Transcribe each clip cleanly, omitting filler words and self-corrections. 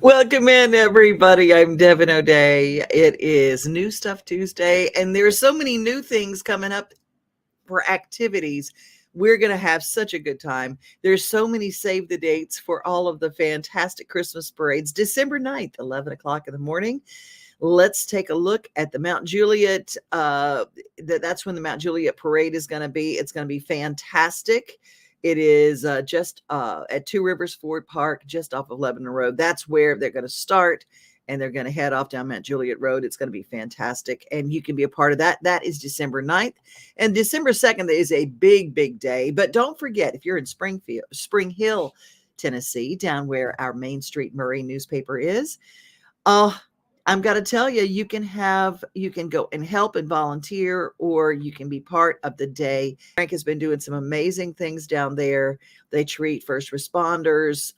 Welcome in, everybody. I'm Devin O'Day. It is New Stuff Tuesday, and there's so many new things coming up for activities. We're going to have such a good time. There's so many save the dates for all of the fantastic Christmas parades. December 9th, 11 o'clock in the morning. Let's take a look at the Mount Juliet. That's when the Mount Juliet parade is going to be. It's going to be fantastic. It is just at Two Rivers Ford Park, just off of Lebanon Road. That's where they're going to start, and they're going to head off down Mount Juliet Road. It's going to be fantastic, and you can be a part of that. That is December 9th. And December 2nd is a big, big day. But don't forget, if you're in Spring Hill, Tennessee, down where our Main Street Murray newspaper is, I'm going to tell you, you can go and help and volunteer, or you can be part of the day. Frank has been doing some amazing things down there. They treat first responders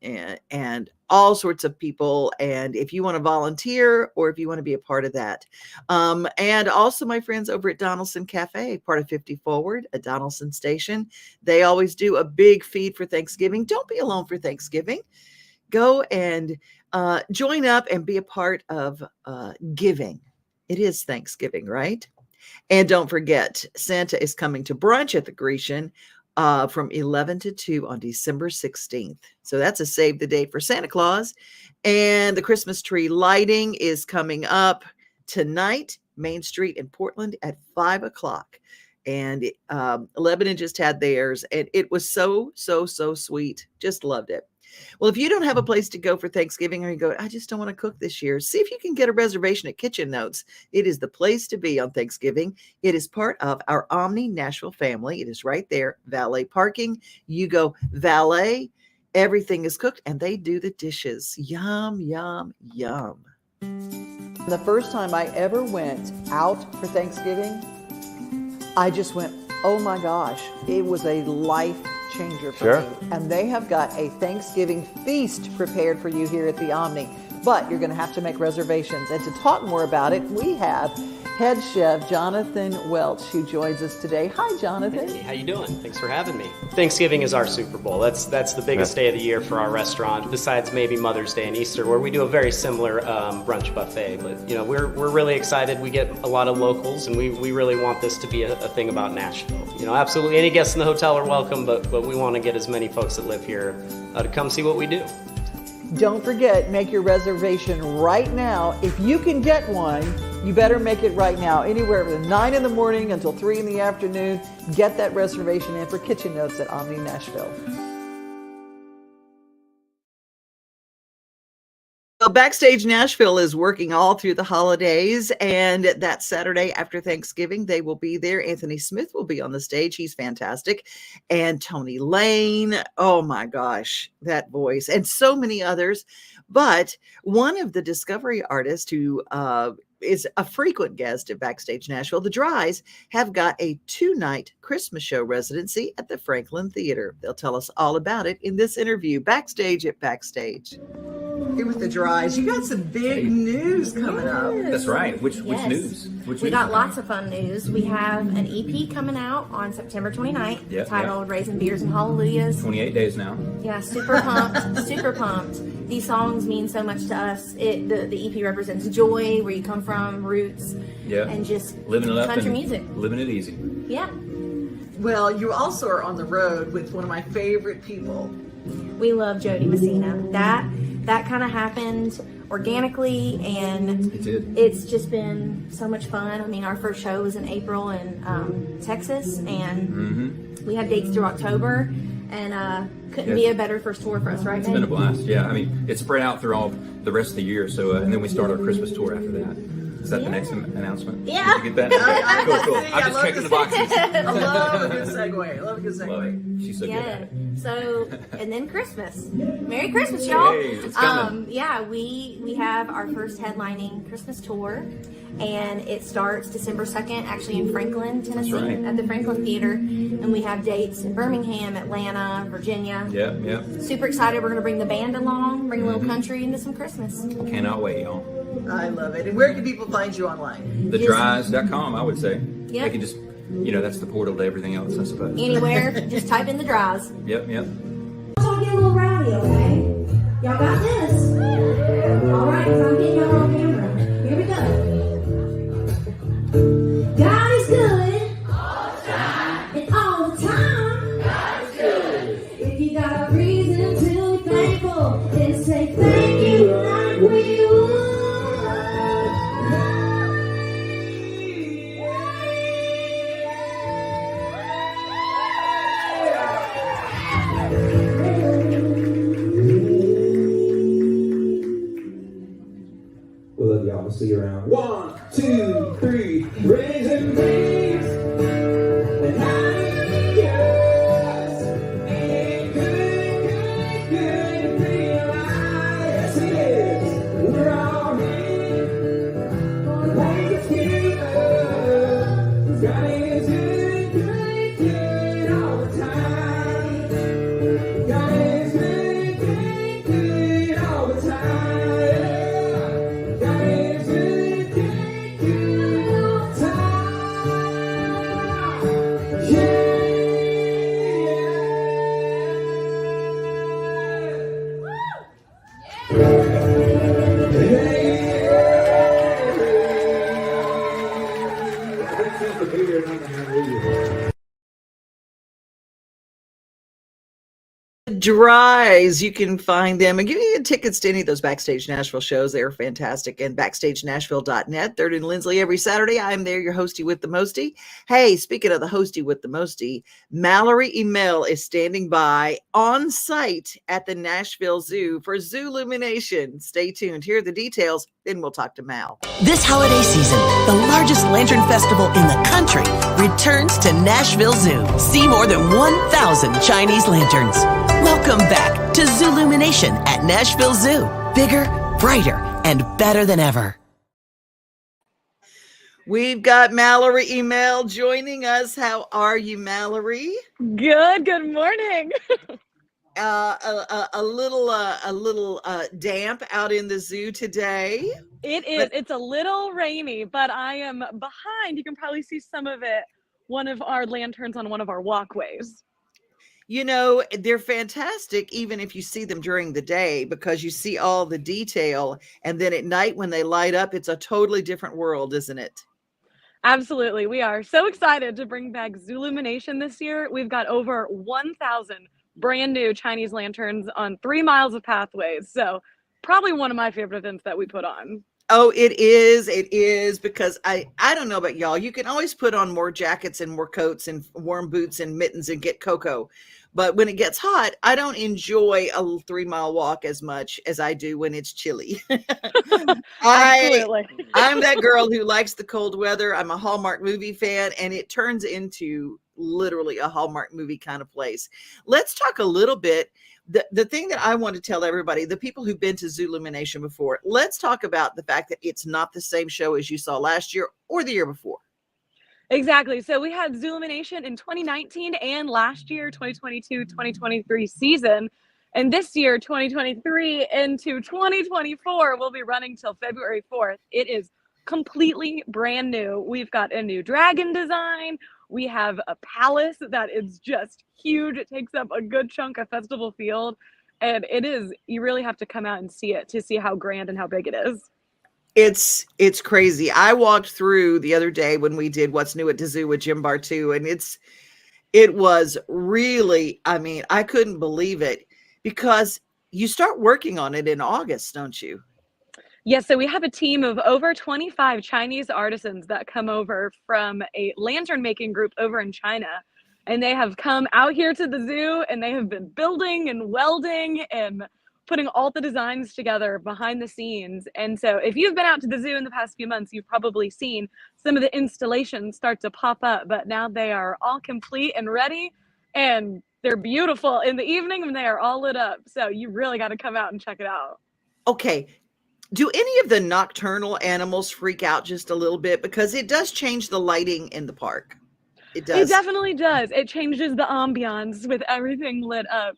and all sorts of people. And if you want to volunteer, or if you want to be a part of that. And also my friends over at Donaldson Cafe, part of 50 Forward at Donaldson Station. They always do a big feed for Thanksgiving. Don't be alone for Thanksgiving. Go and join up and be a part of giving. It is Thanksgiving, right? And don't forget, Santa is coming to brunch at the Grecian from 11 to 2 on December 16th. So that's a save the date for Santa Claus. And the Christmas tree lighting is coming up tonight, Main Street in Portland at 5 o'clock. And Lebanon just had theirs, and it was so, so, so sweet. Just loved it. Well, if you don't have a place to go for Thanksgiving, or you go, I just don't want to cook this year, see if you can get a reservation at Kitchen Notes. It is the place to be on Thanksgiving. It is part of our Omni Nashville family. It is right there, valet parking. You go valet, everything is cooked, and they do the dishes. Yum, yum, yum. The first time I ever went out for Thanksgiving, I just went, oh my gosh, it was a life changer for me. And they have got a Thanksgiving feast prepared for you here at the Omni. But you're going to have to make reservations. And to talk more about it, we have head chef Jonathan Welch, who joins us today. Hi, Jonathan. Hey, how you doing? Thanks for having me. Thanksgiving is our Super Bowl. That's the biggest day of the year for our restaurant, besides maybe Mother's Day and Easter, where we do a very similar brunch buffet. But you know, we're really excited. We get a lot of locals, and we really want this to be a thing about Nashville. You know, absolutely any guests in the hotel are welcome, but we want to get as many folks that live here to come see what we do. Don't forget, make your reservation right now. If you can get one, you better make it right now. Anywhere from 9 in the morning until 3 in the afternoon, get that reservation in for Kitchen Notes at Omni Nashville. Well, Backstage Nashville is working all through the holidays, and that Saturday after Thanksgiving, they will be there. Anthony Smith will be on the stage. He's fantastic. And Tony Lane, oh my gosh, that voice, and so many others. But one of the Discovery artists who is a frequent guest at Backstage Nashville, the Dries, have got a 2-night Christmas show residency at the Franklin Theater. They'll tell us all about it in this interview, Backstage at Backstage. Here with the Dries, you got some big news coming up. That's right. Which news? We got lots of fun news. We have an EP coming out on September 29th titled Raising Beers and Hallelujahs. 28 days now. Yeah, super pumped, super pumped. These songs mean so much to us. The EP represents joy, where you come from, roots, and just living it up, country music. Living it easy. Yeah. Well, you also are on the road with one of my favorite people. We love Jody Messina. That kind of happened organically, and it's just been so much fun. I mean, our first show was in April in Texas, and we have dates through October, and couldn't be a better first tour for us, right? It's been a blast. Yeah, I mean, it's spread out through all the rest of the year, so and then we start our Christmas tour after that. Is that the next announcement? Yeah. Did you get that? Cool. I'm just checking the boxes. I love a good segue. Love it. She's so good at it. So, and then Christmas. Merry Christmas, y'all. Hey, it's coming. We have our first headlining Christmas tour, and it starts December 2nd, actually in Franklin, Tennessee, at the Franklin Theater, and we have dates in Birmingham, Atlanta, Virginia. Yep. Super excited. We're going to bring the band along, bring a little country into some Christmas. Cannot wait, y'all. I love it. And where can people find you online? TheDries.com, I would say. Yep. They can just, that's the portal to everything else, I suppose. Anywhere, just type in The Dries. Yep. I'll get a little rowdy, okay? Y'all got this. see you around. 1, 2, 3. Raise and raise. And I yes. Ain't good, realize. Yes, it is. We're all here. Like it's here. God is good all the time. God is good all the time. God is good all the time. Yeah. Dries, you can find them and give you tickets to any of those Backstage Nashville shows. They are fantastic. And BackstageNashville.net, Third and Lindsley every Saturday. I'm there, your hostie with the mostie. Hey, speaking of the hostie with the mostie, Mallory Emel is standing by on site at the Nashville Zoo for Zoolumination. Stay tuned. Here are the details, then we'll talk to Mal. This holiday season, the largest lantern festival in the country returns to Nashville Zoo. See more than 1,000 Chinese lanterns. Welcome back to Zoolumination at Nashville Zoo. Bigger, brighter, and better than ever. We've got Mallory Emel joining us. How are you, Mallory? Good morning. A little damp out in the zoo today. It is. It's a little rainy, but I am behind. You can probably see some of it. One of our lanterns on one of our walkways. You know, they're fantastic, even if you see them during the day, because you see all the detail. And then at night when they light up, it's a totally different world, isn't it? Absolutely. We are so excited to bring back Zoolumination this year. We've got over 1,000 brand new Chinese lanterns on 3 miles of pathways. So probably one of my favorite events that we put on. Oh, it is, because I don't know about y'all. You can always put on more jackets and more coats and warm boots and mittens and get cocoa. But when it gets hot, I don't enjoy a 3-mile walk as much as I do when it's chilly. Absolutely. I'm that girl who likes the cold weather. I'm a Hallmark movie fan, and it turns into literally a Hallmark movie kind of place. Let's talk a little bit. The thing that I want to tell everybody, the people who've been to Zoolumination before, let's talk about the fact that it's not the same show as you saw last year or the year before. Exactly. So we had Zoolumination in 2019 and last year, 2022-2023 season. And this year, 2023 into 2024, will be running till February 4th. It is completely brand new. We've got a new dragon design. We have a palace that is just huge. It takes up a good chunk of festival field. And it is, you really have to come out and see it to see how grand and how big it is. It's crazy. I walked through the other day when we did What's New at the Zoo with Jim Bartu, and it was really, I mean, I couldn't believe it, because you start working on it in August, don't you? Yes, so we have a team of over 25 Chinese artisans that come over from a lantern making group over in China. And they have come out here to the zoo, and they have been building and welding and putting all the designs together behind the scenes. And so if you've been out to the zoo in the past few months, you've probably seen some of the installations start to pop up, but now they are all complete and ready, and they're beautiful in the evening when they are all lit up. So you really got to come out and check it out. Okay. Do any of the nocturnal animals freak out just a little bit? Because it does change the lighting in the park. It does. It definitely does. It changes the ambiance with everything lit up.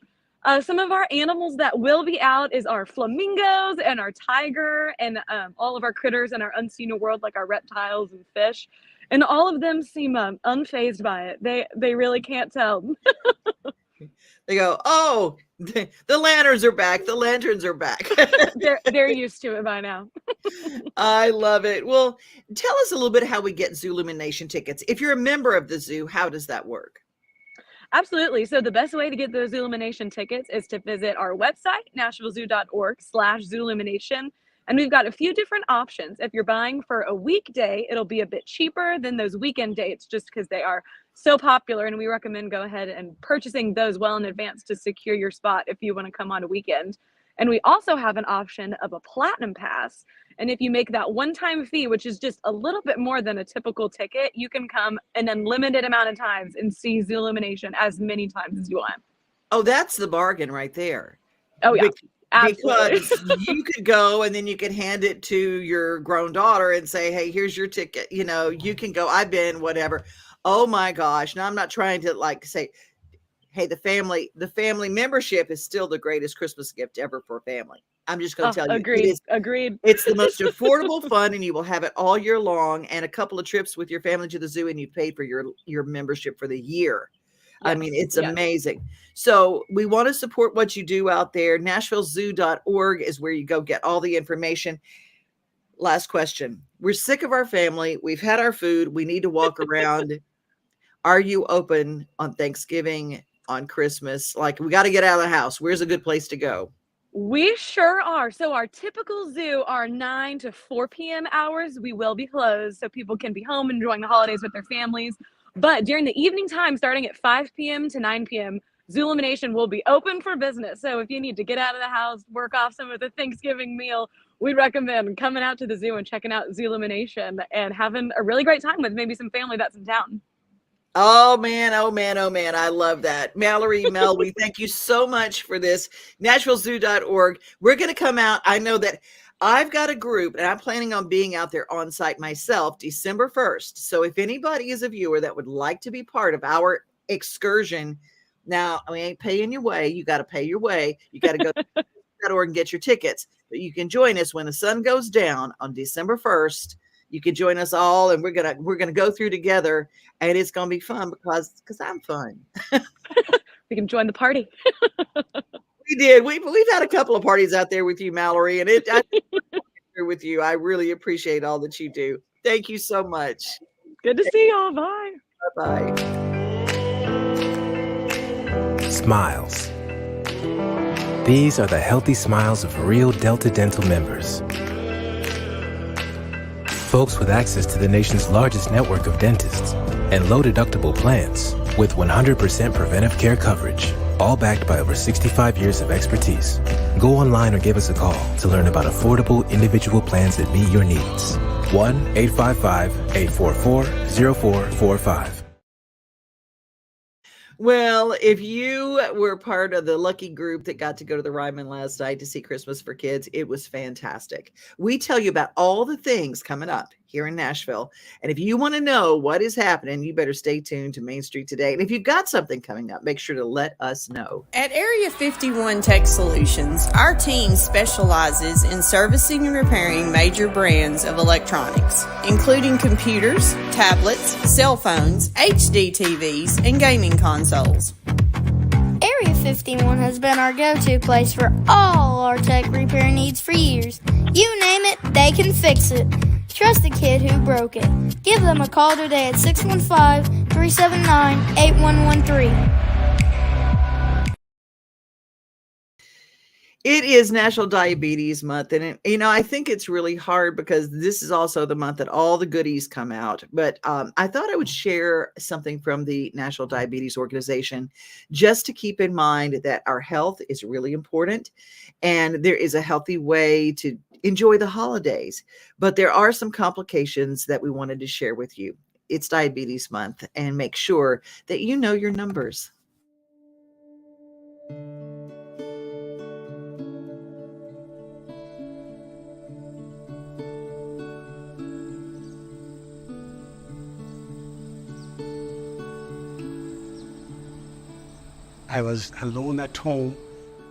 Some of our animals that will be out is our flamingos and our tiger and all of our critters in our unseen world, like our reptiles and fish. And all of them seem unfazed by it. They really can't tell. They go, oh, the lanterns are back. The lanterns are back. they're used to it by now. I love it. Well, tell us a little bit how we get Zoolumination tickets. If you're a member of the zoo, how does that work? Absolutely. So the best way to get those Zoolumination tickets is to visit our website, nashvillezoo.org/Zoolumination. And we've got a few different options. If you're buying for a weekday, it'll be a bit cheaper than those weekend dates, just because they are so popular. And we recommend go ahead and purchasing those well in advance to secure your spot if you want to come on a weekend. And we also have an option of a platinum pass. And if you make that one-time fee, which is just a little bit more than a typical ticket, you can come an unlimited amount of times and see Zoolumination as many times as you want. Oh, that's the bargain right there. Oh, yeah. Absolutely. Because you could go and then you could hand it to your grown daughter and say, hey, here's your ticket. You know, you can go, I've been, whatever. Oh my gosh. Now I'm not trying to like say, hey, the family membership is still the greatest Christmas gift ever for a family. I'm just going to tell you. Agreed. It's the most affordable fun, and you will have it all year long, and a couple of trips with your family to the zoo, and you've paid for your membership for the year. Yes, I mean, it's amazing. So we want to support what you do out there. NashvilleZoo.org is where you go get all the information. Last question. We're sick of our family. We've had our food. We need to walk around. Are you open on Thanksgiving, on Christmas? Like, we got to get out of the house. Where's a good place to go? We sure are. So our typical zoo are 9 to 4 p.m. hours. We will be closed so people can be home enjoying the holidays with their families. But during the evening time, starting at 5 p.m. to 9 p.m., Zoolumination will be open for business. So if you need to get out of the house, work off some of the Thanksgiving meal, we recommend coming out to the zoo and checking out Zoolumination and having a really great time with maybe some family that's in town. Oh man. I love that. Mallory, Mel, we thank you so much for this. NashvilleZoo.org. We're going to come out. I know that I've got a group and I'm planning on being out there on site myself December 1st. So if anybody is a viewer that would like to be part of our excursion, now we ain't paying your way. You got to pay your way. You got to go to .org and get your tickets. But you can join us when the sun goes down on December 1st. You can join us all, and we're gonna go through together, and it's gonna be fun because I'm fun. We can join the party. We did. We've had a couple of parties out there with you, Mallory, and I with you. I really appreciate all that you do. Thank you so much. Good to see y'all. Bye. Bye. Smiles. These are the healthy smiles of real Delta Dental members. Folks with access to the nation's largest network of dentists and low-deductible plans with 100% preventive care coverage, all backed by over 65 years of expertise. Go online or give us a call to learn about affordable individual plans that meet your needs. 1-855-844-0445. Well, if you were part of the lucky group that got to go to the Ryman last night to see Christmas for Kids, it was fantastic. We tell you about all the things coming up here in Nashville. And if you want to know what is happening, you better stay tuned to Main Street Today. And if you've got something coming up, make sure to let us know. At Area 51 Tech Solutions, our team specializes in servicing and repairing major brands of electronics, including computers, tablets, cell phones, HD TVs, and gaming consoles. Area 51 has been our go-to place for all our tech repair needs for years. You name it, they can fix it. Trust the kid who broke it. Give them a call today at 615-379-8113. It is National Diabetes Month. And, I think it's really hard because this is also the month that all the goodies come out. But I thought I would share something from the National Diabetes Organization just to keep in mind that our health is really important. And there is a healthy way to enjoy the holidays. But there are some complications that we wanted to share with you. It's Diabetes Month, and make sure that you know your numbers. I was alone at home.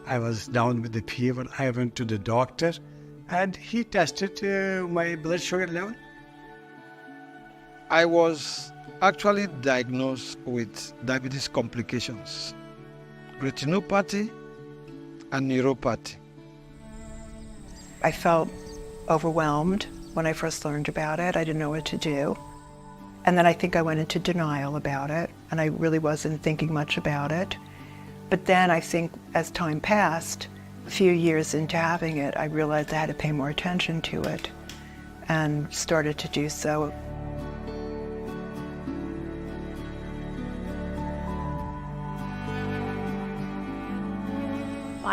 I was down with the fever. I went to the doctor and he tested my blood sugar level. I was actually diagnosed with diabetes complications, retinopathy and neuropathy. I felt overwhelmed when I first learned about it. I didn't know what to do. And then I think I went into denial about it, and I really wasn't thinking much about it. But then I think as time passed, a few years into having it, I realized I had to pay more attention to it and started to do so.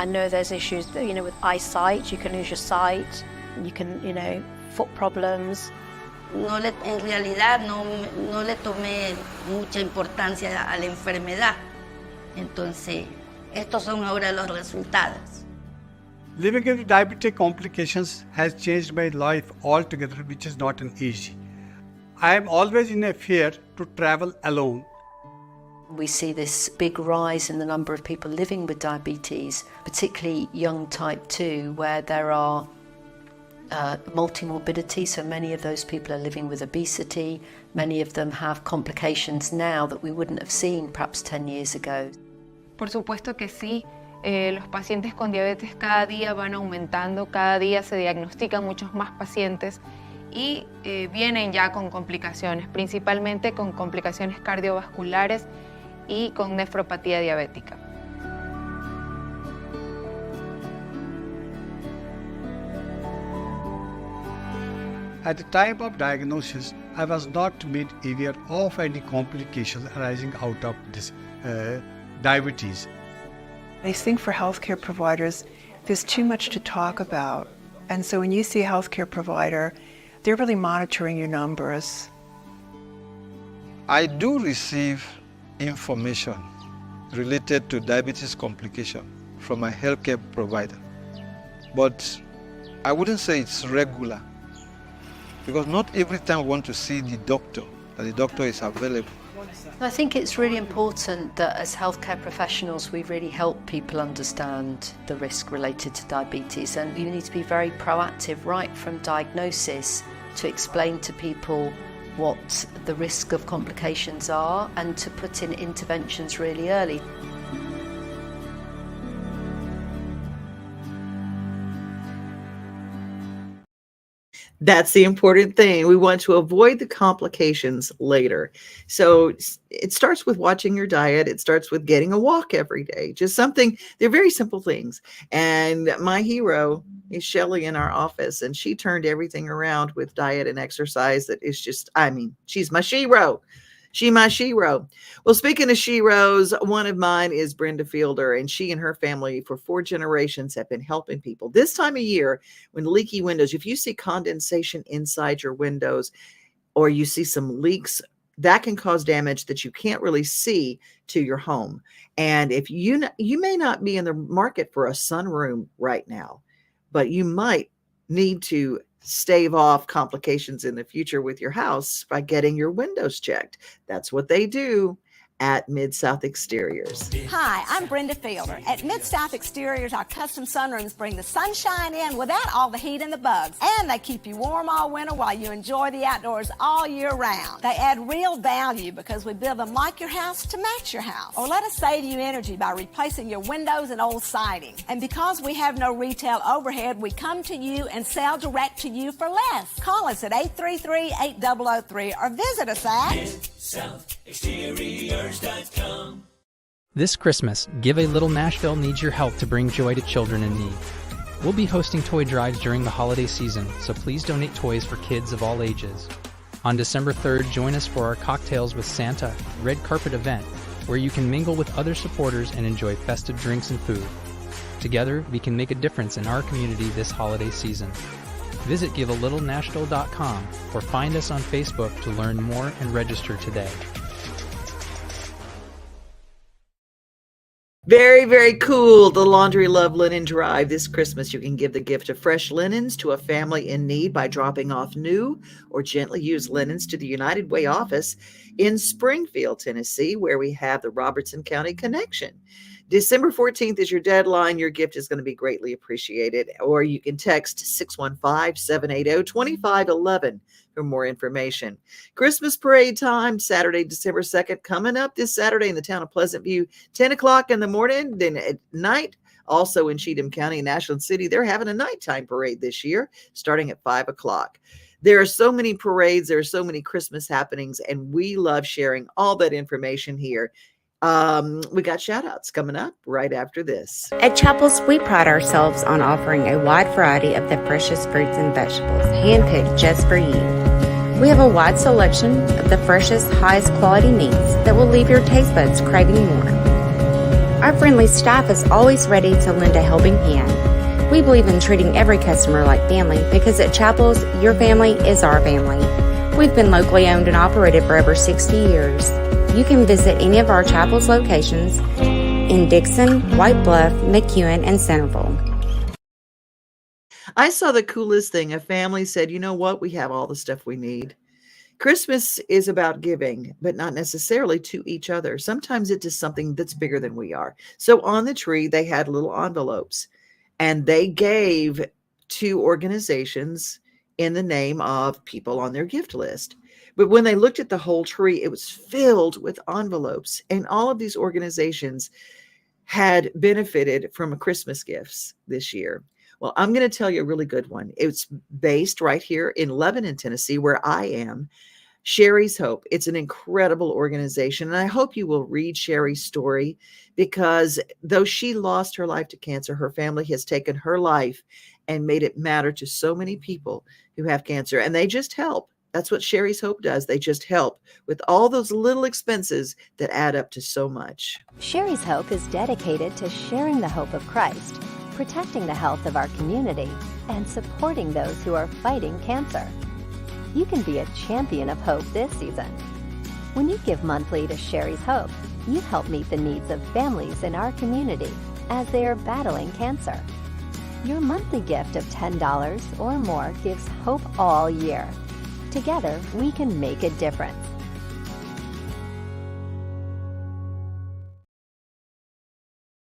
I know there's issues, with eyesight. You can lose your sight. You can, foot problems. En realidad no le tomé mucha importancia a la enfermedad. Entonces, estos son ahora los resultados. Living with diabetic complications has changed my life altogether, which is not an easy. I am always in a fear to travel alone. We see this big rise in the number of people living with diabetes, particularly young type 2, where there are multimorbidity, so many of those people are living with obesity. Many of them have complications now that we wouldn't have seen perhaps 10 years ago. Por supuesto que sí, los pacientes con diabetes cada día van aumentando, cada día se diagnostican muchos más pacientes y vienen ya con complicaciones, principalmente con complicaciones cardiovasculares y con nefropatía diabética. At the time of diagnosis, I was not made aware of any complications arising out of this diabetes. I think for healthcare providers, there's too much to talk about. And so when you see a healthcare provider, they're really monitoring your numbers. I do receive information related to diabetes complication from my healthcare provider, but I wouldn't say it's regular, because not every time I want to see the doctor, that the doctor is available. I think it's really important that as healthcare professionals we really help people understand the risk related to diabetes, and you need to be very proactive right from diagnosis to explain to people what the risk of complications are and to put in interventions really early. That's the important thing. We want to avoid the complications later. So it starts with watching your diet. It starts with getting a walk every day. Just something, they're very simple things. And my hero is Shelly in our office, and she turned everything around with diet and exercise. That is just, she's my shero. She my shero. Well, speaking of sheroes, one of mine is Brenda Fielder, and she and her family for 4 generations have been helping people. This time of year, when leaky windows, if you see condensation inside your windows or you see some leaks, that can cause damage that you can't really see to your home. And if you may not be in the market for a sunroom right now, but you might need to stave off complications in the future with your house by getting your windows checked. That's what they do at Mid-South Exteriors. Hi, I'm Brenda Fielder. At Mid-South Exteriors, our custom sunrooms bring the sunshine in without all the heat and the bugs. And they keep you warm all winter while you enjoy the outdoors all year round. They add real value because we build them like your house to match your house. Or let us save you energy by replacing your windows and old siding. And because we have no retail overhead, we come to you and sell direct to you for less. Call us at 833-8003 or visit us at MidSouthExteriors.com. This Christmas, Give a Little Nashville needs your help to bring joy to children in need. We'll be hosting toy drives during the holiday season, so please donate toys for kids of all ages. On December 3rd, join us for our Cocktails with Santa red carpet event, where you can mingle with other supporters and enjoy festive drinks and food. Together, we can make a difference in our community this holiday season. Visit givealittle.nashville.com or find us on Facebook to learn more and register today. Very, very cool. The Laundry Love Linen Drive. This Christmas, you can give the gift of fresh linens to a family in need by dropping off new or gently used linens to the United Way office in Springfield, Tennessee, where we have the Robertson County Connection. December 14th is your deadline. Your gift is going to be greatly appreciated. Or you can text 615-780-2511 for more information. Christmas parade time, Saturday, December 2nd, coming up this Saturday in the town of Pleasant View, 10 o'clock in the morning. Then at night, also in Cheatham County and Ashland City, they're having a nighttime parade this year, starting at 5 o'clock. There are so many parades. There are so many Christmas happenings, and we love sharing all that information here. We got shout outs coming up right after this. At Chapels, we pride ourselves on offering a wide variety of the freshest fruits and vegetables, handpicked just for you. We have a wide selection of the freshest, highest quality meats that will leave your taste buds craving more. Our friendly staff is always ready to lend a helping hand. We believe in treating every customer like family because at Chapels, your family is our family. We've been locally owned and operated for over 60 years. You can visit any of our Chapels locations in Dixon, White Bluff, McEwen, and Centerville. I saw the coolest thing. A family said, you know what? We have all the stuff we need. Christmas is about giving, but not necessarily to each other. Sometimes it is something that's bigger than we are. So on the tree, they had little envelopes, and they gave to organizations in the name of people on their gift list. But when they looked at the whole tree, it was filled with envelopes, and all of these organizations had benefited from Christmas gifts this year. Well, I'm going to tell you a really good one. It's based right here in Lebanon, Tennessee, where I am. Sherry's Hope. It's an incredible organization. And I hope you will read Sherry's story, because though she lost her life to cancer, her family has taken her life and made it matter to so many people who have cancer. And they just help. That's what Sherry's Hope does. They just help with all those little expenses that add up to so much. Sherry's Hope is dedicated to sharing the hope of Christ, protecting the health of our community, and supporting those who are fighting cancer. You can be a champion of hope this season. When you give monthly to Sherry's Hope, you help meet the needs of families in our community as they are battling cancer. Your monthly gift of $10 or more gives hope all year. Together, we can make a difference.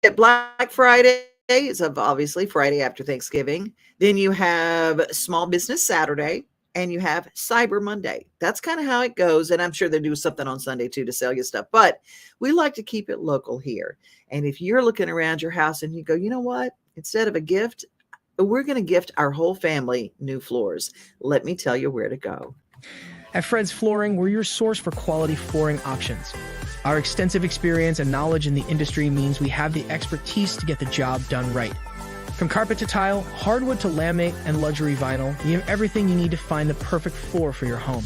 At Black Friday is obviously Friday after Thanksgiving. Then you have Small Business Saturday, and you have Cyber Monday. That's kind of how it goes. And I'm sure they do something on Sunday too to sell you stuff, but we like to keep it local here. And if you're looking around your house and you go, you know what, instead of a gift, we're going to gift our whole family new floors. Let me tell you where to go. At Fred's Flooring, we're your source for quality flooring options. Our extensive experience and knowledge in the industry means we have the expertise to get the job done right. From carpet to tile, hardwood to laminate, and luxury vinyl, we have everything you need to find the perfect floor for your home.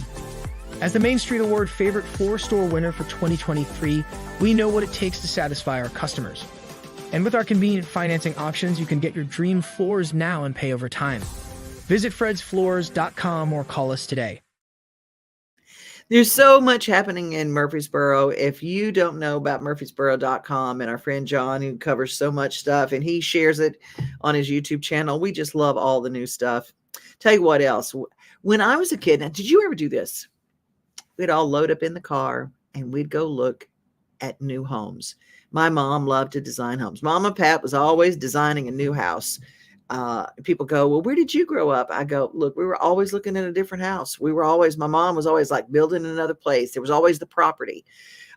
As the Main Street Award Favorite Floor Store winner for 2023, we know what it takes to satisfy our customers. And with our convenient financing options, you can get your dream floors now and pay over time. Visit fredsfloors.com or call us today. There's so much happening in Murfreesboro. If you don't know about Murfreesboro.com and our friend John, who covers so much stuff, and he shares it on his YouTube channel, we just love all the new stuff. Tell you what else. When I was a kid, now, did you ever do this? We'd all load up in the car and we'd go look at new homes. My mom loved to design homes. Mama Pat was always designing a new house. People go, well, where did you grow up? I go, look, we were always looking at a different house. My mom was always like building another place. There was always the property.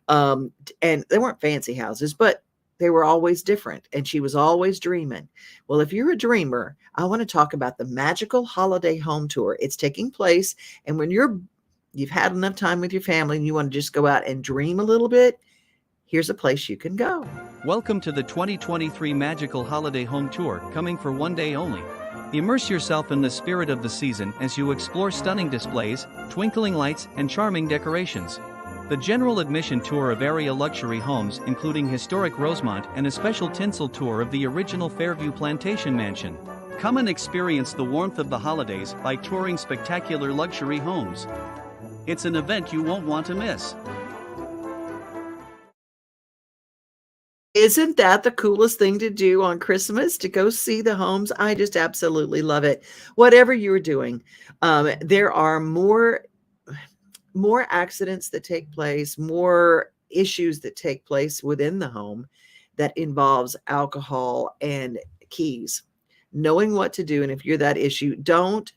And they weren't fancy houses, but they were always different. And she was always dreaming. Well, if you're a dreamer, I want to talk about the Magical Holiday Home Tour. It's taking place. And when you've had enough time with your family and you want to just go out and dream a little bit, here's a place you can go. Welcome to the 2023 Magical Holiday Home Tour, coming for one day only. Immerse yourself in the spirit of the season as you explore stunning displays, twinkling lights, and charming decorations. The general admission tour of area luxury homes, including historic Rosemont, and a special tinsel tour of the original Fairview Plantation Mansion. Come and experience the warmth of the holidays by touring spectacular luxury homes. It's an event you won't want to miss. Isn't that the coolest thing to do on Christmas, to go see the homes? I just absolutely love it. Whatever you're doing, there are more accidents that take place, more issues that take place within the home that involves alcohol and keys. Knowing what to do, and if you're that issue, don't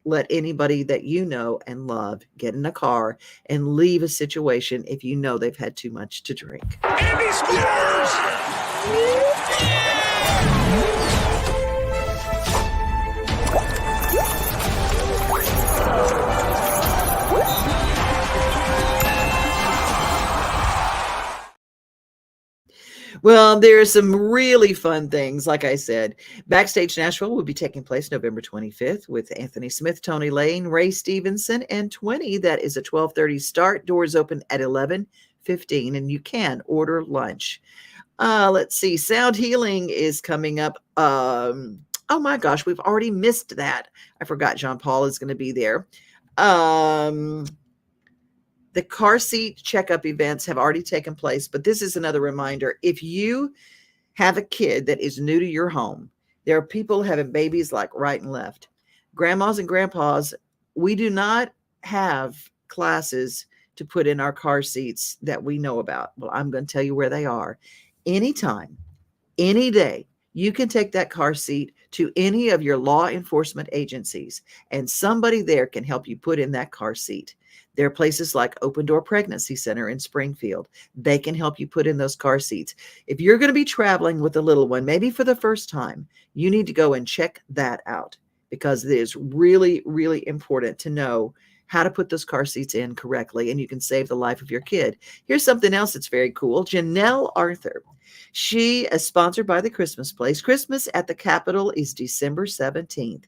let anybody that you know and love get in a car and leave a situation if you know they've had too much to drink. Andy Squares! Well, there are some really fun things. Like I said, Backstage Nashville will be taking place November 25th with Anthony Smith, Tony Lane, Ray Stevenson, and 20. That is a 12:30 start. Doors open at 11:15, and you can order lunch. Let's see. Sound healing is coming up. Oh my gosh, we've already missed that. I forgot John Paul is going to be there. The car seat checkup events have already taken place, but this is another reminder. If you have a kid that is new to your home, there are people having babies like right and left. Grandmas and grandpas, we do not have classes to put in our car seats that we know about. Well, I'm going to tell you where they are. Anytime, any day, you can take that car seat to any of your law enforcement agencies, and somebody there can help you put in that car seat. There are places like Open Door Pregnancy Center in Springfield. They can help you put in those car seats. If you're going to be traveling with a little one, maybe for the first time, you need to go and check that out, because it is really, really important to know how to put those car seats in correctly, and you can save the life of your kid. Here's something else that's very cool. Janelle Arthur. She is sponsored by the Christmas Place. Christmas at the Capitol is December 17th.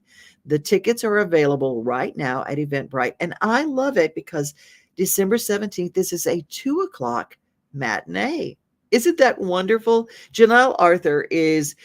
The tickets are available right now at Eventbrite, and I love it because December 17th, this is a 2:00 matinee. Isn't that wonderful? Janelle Arthur is,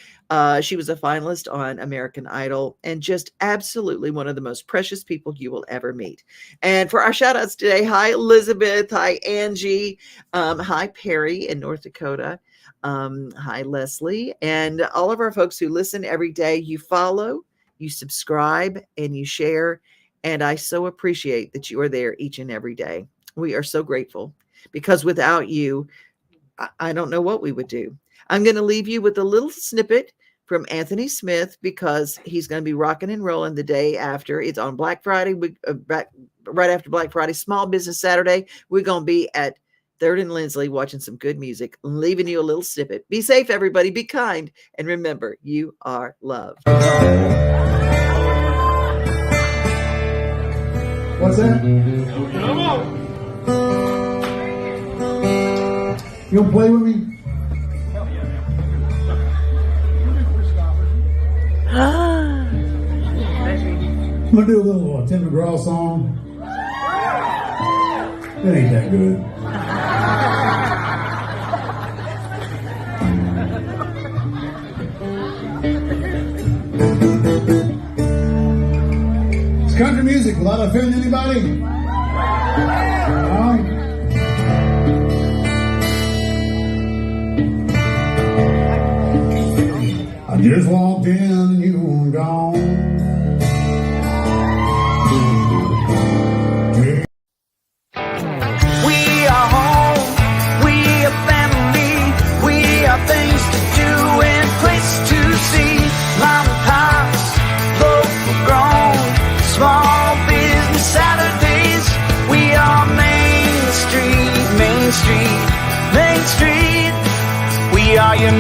she was a finalist on American Idol, and just absolutely one of the most precious people you will ever meet. And for our shout outs today, hi Elizabeth, hi Angie, hi Perry in North Dakota, hi Leslie, and all of our folks who listen every day. You follow, you subscribe, and you share, and I so appreciate that you are there each and every day. We are so grateful, because without you, I don't know what we would do. I'm going to leave you with a little snippet from Anthony Smith, because he's going to be rocking and rolling the day after. It's on Black Friday, right after Black Friday, Small Business Saturday. We're going to be at 3rd and Lindsley watching some good music. I'm leaving you a little snippet. Be safe, everybody. Be kind. And remember, you are loved. What's that? You gonna play with me? I'm gonna do a little Tim McGraw song. It ain't that good. It's country music. Will that offend anybody? No? I just walked in and you were gone. We are home, we are family, we are things to do and places to see. Mom and pops, local grown, small business Saturdays. We are Main Street, Main Street, Main Street. We are your